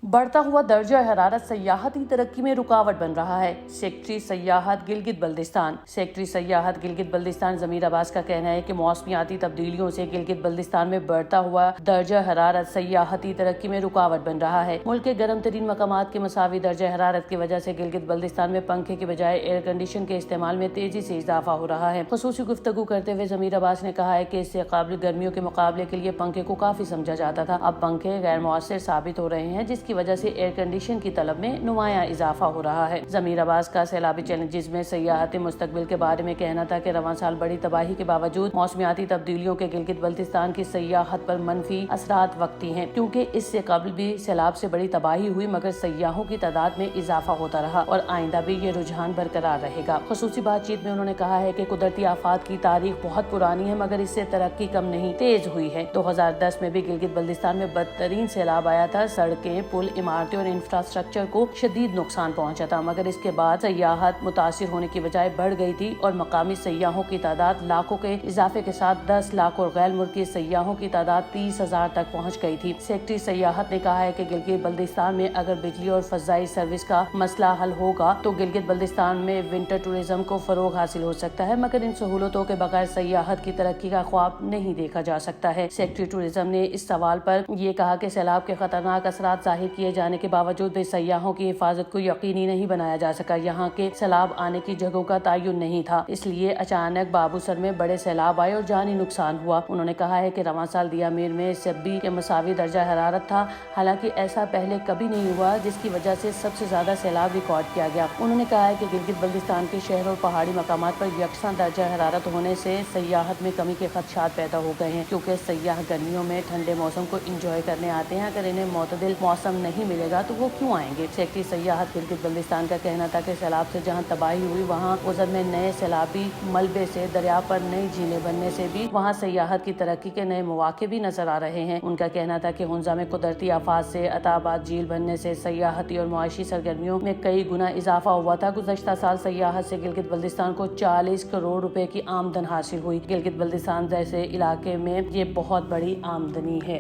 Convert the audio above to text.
बढ़ता हुआ दर्जा हरारत सयाहती तरक्की में रुकावट बन रहा है। सेक्रेटरी सयाहत गिलगित बल्तिस्तान सेक्रेटरी सयाहत गिलगित बल्तिस्तान ज़मीर अब्बास का कहना है कि मौसमियाती तब्दीलियों से गिलगित बल्तिस्तान में बढ़ता हुआ दर्जा हरारत सयाहती तरक्की में रुकावट बन रहा है। मुल्क के गर्म तरीन मकामात के मसावी दर्जा हरारत की वजह से गिलगित बल्तिस्तान में पंखे की बजाय एयर कंडीशन के इस्तेमाल में तेजी से इजाफा हो रहा है। खसूसी गुफ्तगू करते हुए ज़मीर अब्बास ने कहा है कि इससे काबिल गर्मियों के मुकाबले के लिए पंखे को काफी समझा जाता था। अब पंखे गैर मुअस्सिर साबित हो रहे हैं, जिसकी वजह से एयर कंडीशन की तलब में नुमायां इजाफा हो रहा है। ज़मीर अब्बास का सैलाबी चैलेंजेस में सयाहती मुस्तकबिल के बारे में कहना था कि रवां साल बड़ी तबाही के बावजूद मौसमियाती तब्दीलियों के गिलगित बल्तिस्तान की सयाहत पर मनफी असरात वक्ती हैं, क्योंकि इससे कबल भी सैलाब से बड़ी तबाही हुई, मगर सयाहों की तादाद में इजाफा होता रहा और आइंदा भी ये रुझान बरकरार रहेगा। खसूसी बातचीत में उन्होंने कहा है कि कुदरती आफात की तारीख बहुत पुरानी है, मगर इससे तरक्की कम नहीं तेज हुई है। 2010 में भी गिलगित बल्तिस्तान में बदतरीन सैलाब आया था। सड़कें, पुल, इमारतें और इंफ्रास्ट्रक्चर को शदीद नुकसान पहुंचा था, मगर इसके बाद सयाहत मुतासिर होने की बजाय बढ़ गई थी और मकामी सयाहों की तादाद लाखों के इजाफे के साथ 10 लाख और गैर मुल्की सयाहों की तादाद 30,000 तक पहुंच गई थी। सेक्रेटरी सयाहत ने कहा है कि गिलगित बल्तिस्तान में अगर बिजली और फजाई सर्विस का मसला हल होगा तो गिलगित बल्तिस्तान में विंटर टूरिज्म को फरोग हासिल हो सकता है, मगर इन सहूलतों के बगैर सयाहत की तरक्की का ख्वाब नहीं देखा जा सकता है। सेक्रेटरी टूरिज्म ने इस सवाल पर यह कहा कि सैलाब के खतरनाक असरात जाहिर किए जाने के बावजूद भी सयाहों की हिफाजत को यकीनी नहीं बनाया जा सका। यहाँ के सैलाब आने की जगहों का तयन नहीं था, इसलिए अचानक बाबूसर में बड़े सैलाब आए और जानी नुकसान हुआ। उन्होंने कहा है कि रवां साल दियामीर में 70 के मसावी दर्जा हरारत था, हालांकि ऐसा पहले कभी नहीं हुआ, जिसकी वजह से सबसे ज्यादा सैलाब रिकॉर्ड किया गया। उन्होंने कहा है कि गिलगित बल्तिस्तान के शहर और पहाड़ी मकामात पर यकसां दर्जा हरारत होने से सयाहत में कमी के खदशात पैदा हो गए हैं, क्योंकि सयाह गर्मियों में ठंडे मौसम को इंजॉय करने आते हैं। अगर इन्हें मोतदिल मौसम नहीं मिलेगा तो वो क्यों आएंगे। सेक्रेटरी सयाहत गिलगित बल्तिस्तान का कहना था कि सैलाब से जहाँ तबाही हुई, वहाँ गुजर में नए सैलाबी मलबे से दरिया पर नई झीलें बनने से भी वहाँ सयाहत की तरक्की के नए मौके भी नजर आ रहे हैं। उनका कहना था कि हुंजा में कुदरती आफात से अताबाद झील बनने से सयाहती और मुआशी सरगर्मियों में कई गुना इजाफा हुआ था। गुज़श्ता साल सयाहत से गिलगित बल्तिस्तान को 40 करोड़ रुपए की आमदन हासिल हुई। गिलगित बल्तिस्तान जैसे इलाके में ये बहुत बड़ी आमदनी है।